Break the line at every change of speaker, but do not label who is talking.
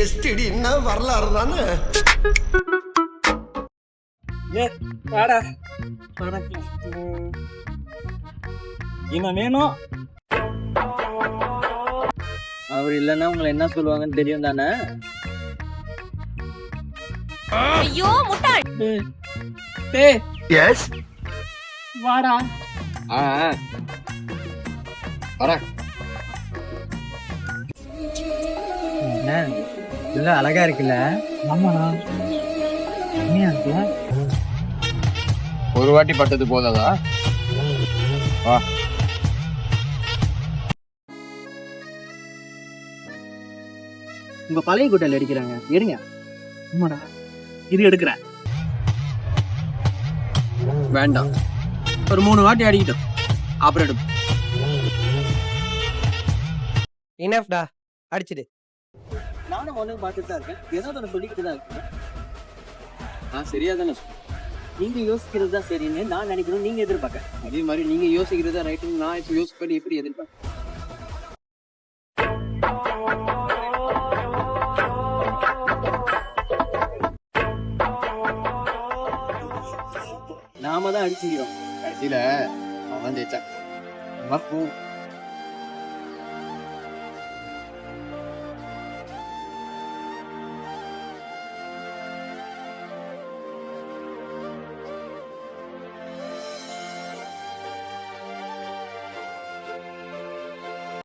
எஸ்டிடின்னா வரலாறு தானே.
வாடா இவன் வேணும். அவர் இல்லைன்னா உங்களை என்ன சொல்லுவாங்கன்னு தெரியும் தானே.
ஐயோ முட்டாள்.
எஸ்
வாடா.
வரேன்.
இல்ல அழகா இருக்குல்ல. ஆமாண்ணா.
ஒரு வாட்டி பட்டது போதாதா? வா.
உங்க பழைய கூட்டையில அடிக்கிறாங்க, எடுங்க. ஆமாடா இது எடுக்கிறேன்.
வேண்டாம், ஒரு 3 வாட்டி அடிக்கிட்டோம், அப்புறம் எடுப்போம்.
இனஃப்டா, அடிச்சிடு.
நானும் ஒண்ணு பார்த்துட்டு தான் இருக்கேன், ஏதாவது ஒன்று சொல்லிக்கிட்டு தான் இருக்கேன்.
நான் சரியா தானே சொல்றேன்.
நீங்க யோசிக்கிறது தான் சரின்னு நான் நினைக்கிறோம், நீங்க எதிர்பார்க்க.
அதே மாதிரி நீங்க யோசிக்கிறதா ரைட்டுன்னு நான் இப்போ யோசிப்பேன். எப்படி எதிர்பார்க்க?
நாம தான் அடிச்சுக்கிறோம்.
கடைசியில அவன் ஜெயிச்சான்.